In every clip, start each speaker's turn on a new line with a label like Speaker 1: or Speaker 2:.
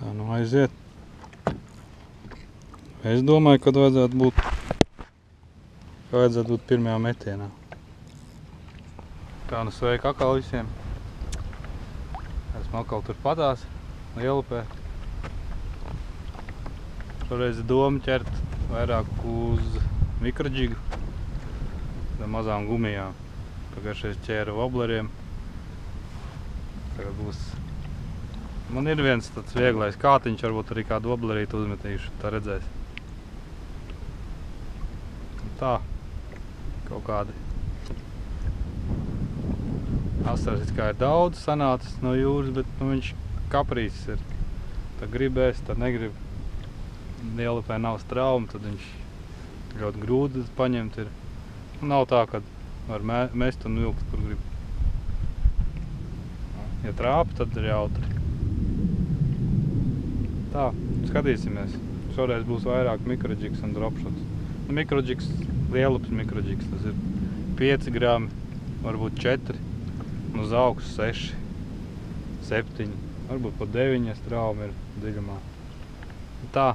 Speaker 1: Tā nu aiziet. Es domāju, kad vajadzētu būt pirmajā metienā. Tā nu sveiki atkal visiem. Esmu atkal tur padās, Lielupē. Šoreiz ir doma ķert vairāk uz mikrodžigu, tādām mazām gumijām. Pagājušreiz ķēru wobleriem. Tagad būs... Man ir viens tāds vieglais kātiņš, varbūt arī kādu woblerītu uzmetīšu, tā redzēs. Tā, kaut kādi. Asaras it kā ir daudz sanācis no jūras, bet viņš kaprīsis ir. Tā gribēs, tā negrib. Lielupē nav strauma, tad viņš ļoti grūti paņemt ir. Nav tā, ka var mest un vilkt, kur grib. Ja trāpa, tad ir jautri. Tā, skatīsimies. Šoreiz būs vairāk mikrodžigs un dropshots. Mikrodžigs, Lielupas mikrodžigs, tas ir 5 grami, varbūt 4, un uz augšu 6, 7, varbūt pat 9, ja strauma ir dziļumā. Tā,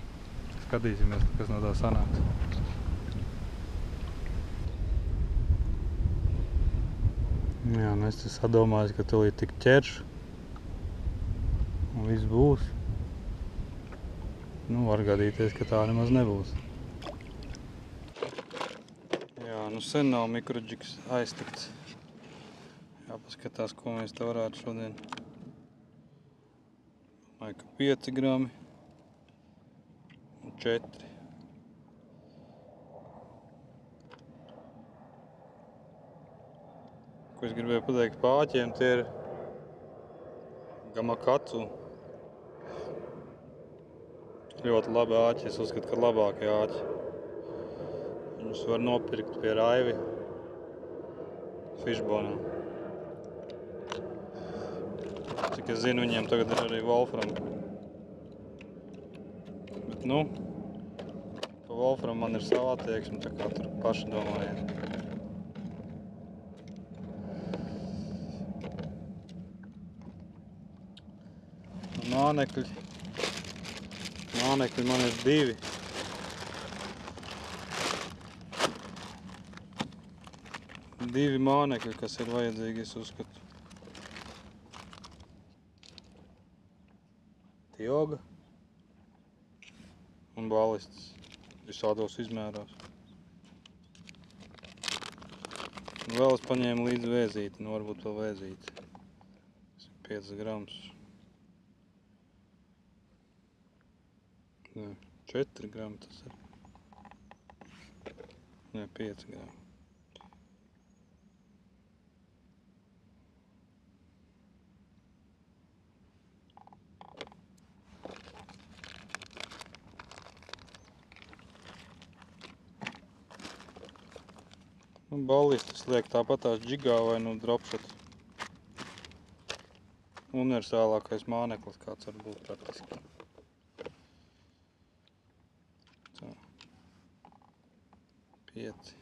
Speaker 1: skatīsimies, kas no tā sanāks. Jā, nu es te sadomāju, ka tūlīt tik ķeršu, un viss būs. Nu, var gadīties, ka tā nemaz nebūs. Jā, nu sen nav mikrodžigs aiztikts. Jāpaskatās, ko mēs te varētu šodien. Domāju, ka 5 grami un 4. Ko es gribēju pateikt par āķiem, tie ir Gamakatsu. Ļoti labi āķi, es uzskatu, ka labākie āķi. Viņus var nopirkt pie Raivi Fishbonā. Cik es zinu, viņiem tagad ir arī Wolfram. Bet nu, pa Wolfram man ir sava attieksme, tā kā tur paši domājiet. Mānekļi man ir 2. Divi mānekļi, kas ir vajadzīgi, es uzskatu. Tioga un balists visādos izmēros. Un vēl es paņēmu līdzi vēzīti, nu varbūt vēl vēzīti. 5 grams. 4 grami tas ir. Nē, 5 grami. Nu, ballistis liek tāpatās džigā vai nu dropshot. Universālākais māneklis, kāds var būt praktiski. Tā. 5.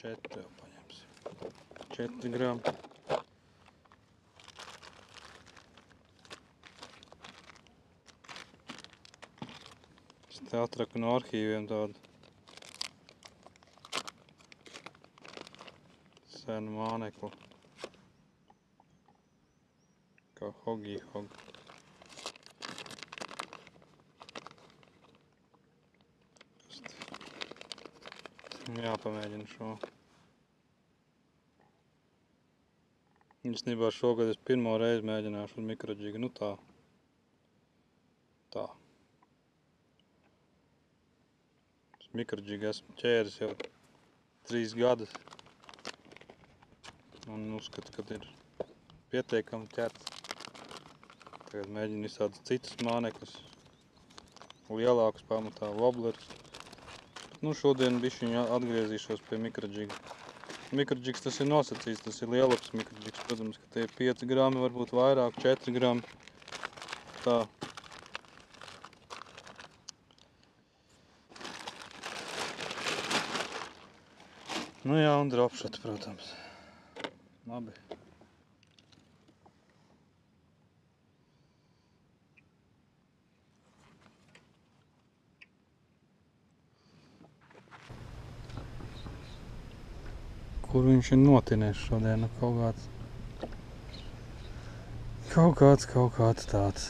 Speaker 1: 4 jau paņemsim. 4 grami. Es te atraku no arhīviem tādu senu mānekli. Kā Hogī-Hog. Jāpamēģina šo. Īstenībā šogad es pirmo reizi mēģināšu ar mikrodžigu. Nu tā. Tā. Mikrodžigu esmu ķēris jau 3 gadus. Un uzskatu, ka ir pietiekami ķerts. Tagad mēģinu visādus citus mānekļus. Lielākus pamatā woblerus. Nu, šodien bišķiņ atgriezīšos pie mikrodžiga. Mikrodžigs tas ir nosacīts, tas ir Lielupas mikrodžigs. Protams, ka tie ir 5 grami, varbūt vairāk, 4 grami. Tā. Nu jā, un dropshot, protams. Labi. Kur viņš ir notinējis šodien? Kaut kāds tāds.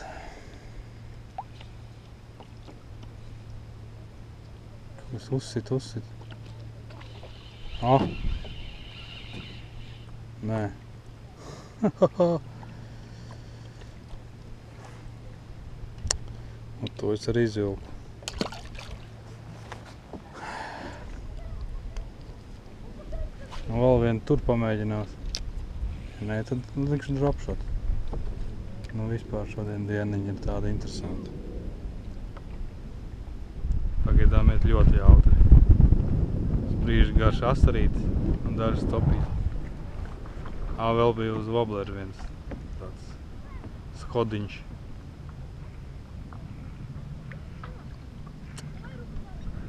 Speaker 1: Kas uzsit. Ah! Nē. Un to es arī izvilku. Un vēl vienu tur pamēģinās. Nē, tad likšu dropshot. Nu vispār šodien dieniņa ir tāda interesanta. Pagaidām iet ļoti jautri. Brīži garš asarīt un daži stopīt. Vēl bija uz wobbleru viens tāds skodiņš.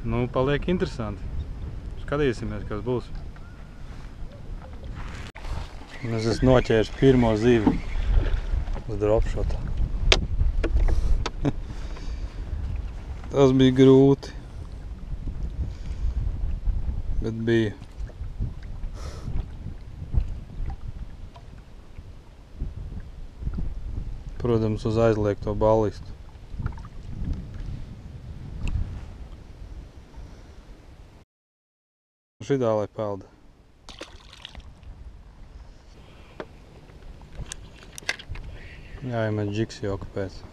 Speaker 1: Nu, paliek interesanti. Skatīsimies, kas būs. Es esmu noķēris pirmo zivi uz dropshota. Tas bija grūti. Bet bija. Protams, uz aizliegto ballistu. Šidā, lai pelda. Jāiemet džiks jau kāpēc.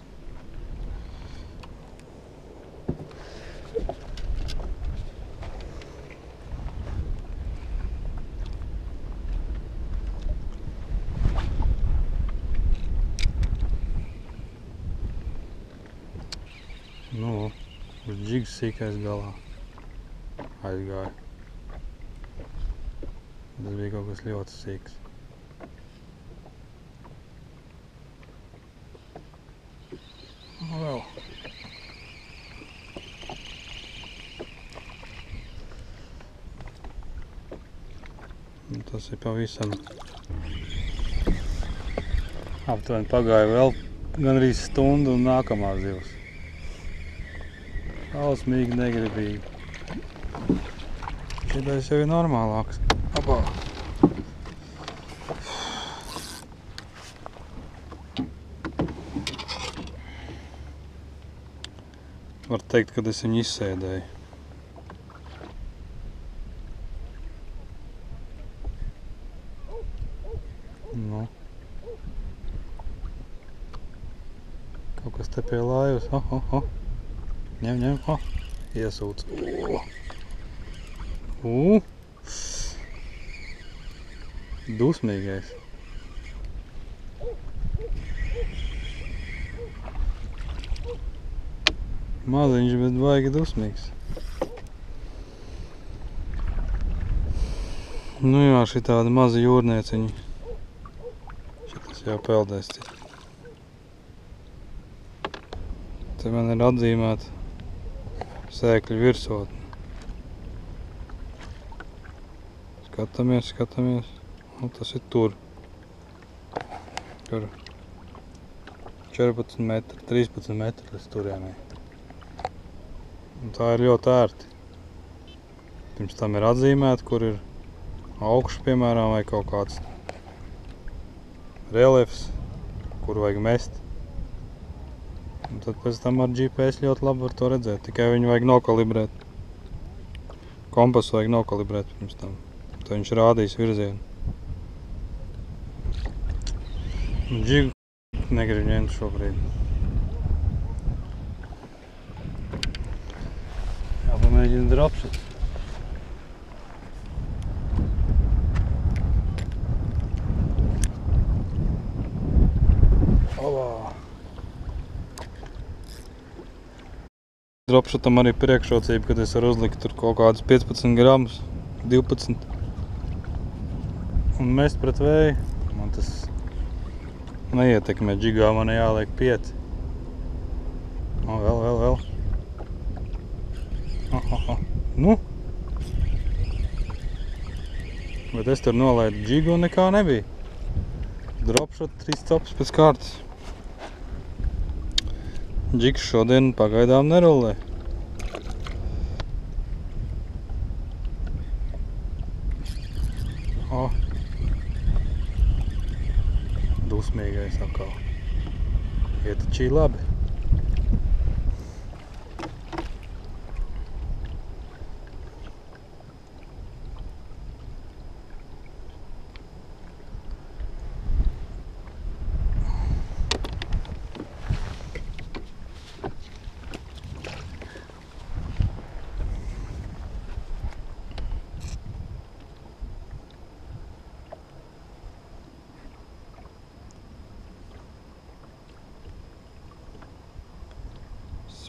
Speaker 1: Nu, uz džigs sīkais galā aizgāja. Tas bija kaut kas ļoti sīks. Vēl. Tas ir pavisam. Aptuveni pagāja vēl gandrīz stundu un nākamā zivs. Šausmīgi negribīgi. Šitais jau ir normālāks. Abā. Var teikt, kad es viņu izsēdēju. Nu. Kaut kas te pie laivas. Ņem. Iesūc. Dusmīgais. Maziņš, bet baigi dusmīgs. Nu jā, šī tāda maza jūrnieciņa. Šitas jau peldēs cik. Te man ir atzīmēta sēkļu virsotne. Skatāmies. Nu, tas ir tur. Tur 14 metri, 13 metri līdz turienei. Un tā ir ļoti ērti. Pirms tam ir atzīmēta, kur ir augšs, piemēram, vai kaut kāds reliefs, kur vajag mest. Un tad pēc tam ar GPS ļoti labi var to redzēt, tikai viņu vajag nokalibrēt. Kompasu vajag nokalibrēt pirms tam. Tad viņš rādīs virzienu. Džigu negribu ņemt šobrīd. Jāpamēģina dropshot. Dropshotam arī priekšrocība, kad es varu uzlikt tur kaut kādus 15 gramus, 12 un mest pret vēju. Man tas neietekmē, džigā man jāliek 5. Vēl. Nu. Bet es tur nolaidu džigu un nekā nebija. Dropshot 3 copas pēc kārtas. Džigs šodien pagaidām nerolē. O. Dusmīgais atkal. Iet tačī labi.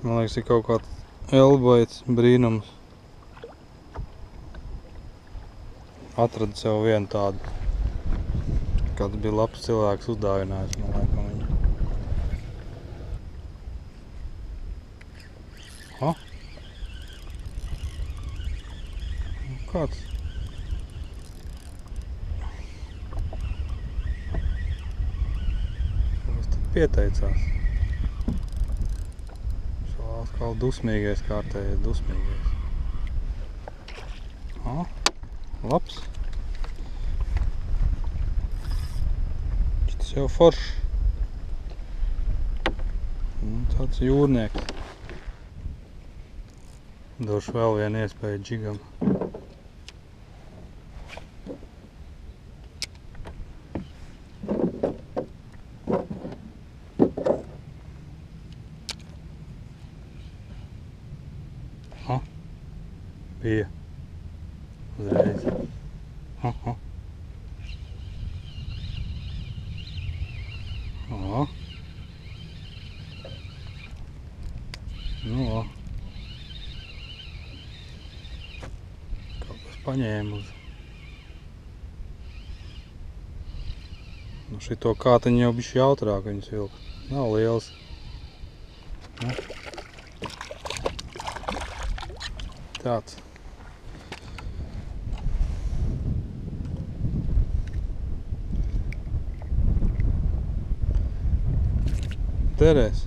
Speaker 1: Man liekas, ir kaut kāds elbaits brīnums. Atradu sev vienu tādu, kāds bija labs cilvēks uzdāvinājis, man laikam viņu. Ha? Kāds? Kas tad pieteicās? Atkal dusmīgais kārtējais, dusmīgais. O, labs. Šis jau foršs. Tāds jūrnieks. Došu vēl vienu iespēju džigam. Bija. Uzreiz. O. Nu, o. Kaut kas paņēma uz. Nu, šito kātiņu jau bišķi jautrāk viņus vilkt. Nav liels. Nu. Tāds. Terēs.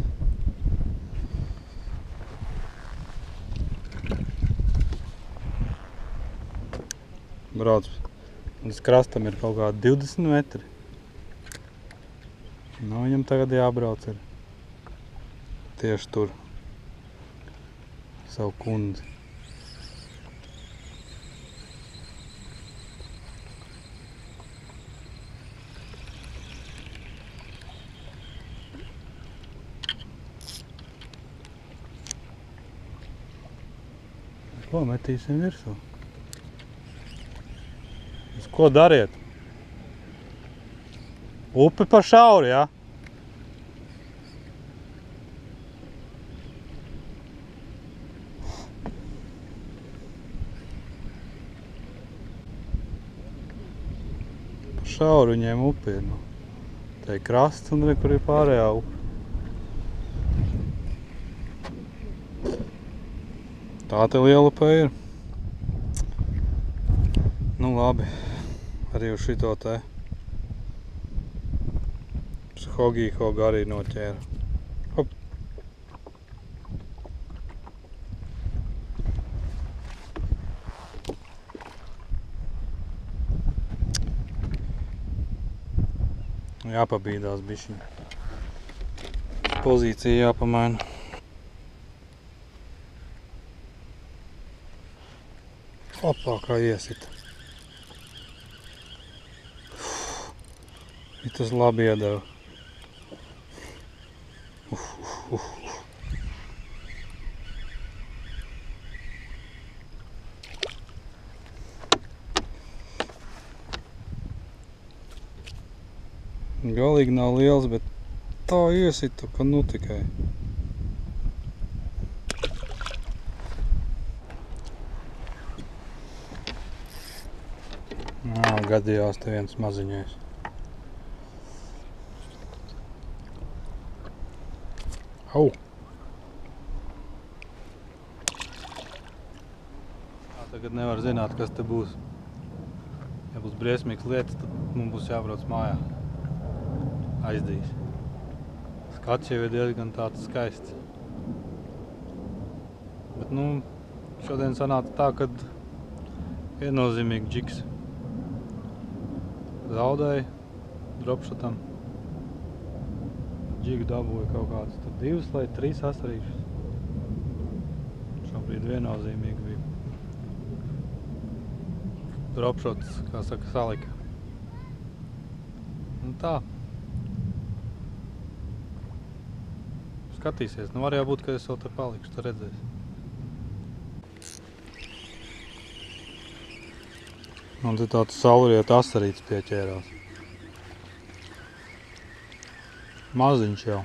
Speaker 1: Brauc. Līdz krastam ir kaut kādi 20 metri. Nu, viņam tagad jābrauc ir tieši tur. Savu kundzi. Ko metīsim virsū? Uz ko dariet? Upi pa šauri, jā? Pa šauri viņiem upi ir. Nu. Te ir krasts un kur ir pārējā upi. Tā te lielupa ir. Nu labi, arī uz šito te hogīhogu arī noķēra. Hop. Jāpabīdās bišķiņ. Pozīcija jāpamaina. Opā, kā iesita. Tas labi iedeva. Galīgi nav liels, bet tā iesita, ka nu tikai. Gadījās te viens maziņais. Au! Tagad nevar zināt, kas te būs. Ja būs briesmīgas lietas, tad mums būs jābrauc mājā. Aizdīs. Skats jau ir diezgan tāds skaists. Bet, šodien sanāca tā, kad viennozīmīgi džiks zaudēja dropšotam. Džigu dabūja kaut kāds 2 vai 3 asarīšus. Šobrīd viennozīmīgi bija. Dropšots, kā saka, salika. Tā. Skatīsies. Var jau būt, ka es vēl te palikšu, tu redzēsi. Un te tāds saulrieta asarīts pieķērās. Maziņš jau.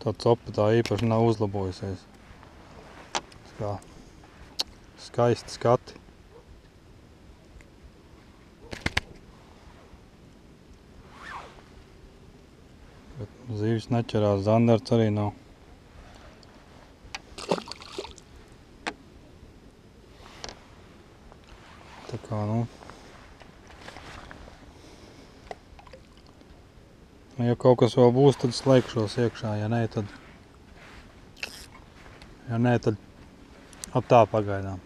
Speaker 1: Tā copa tā īpaši nav uzlabojusies. Kā skaisti skati. Bet zīvis neķerās, zandarts arī nav. Tā kā, ja kaut kas vēl būs, tad slēgšos iekšā, ja nē, tad tā pagaidām.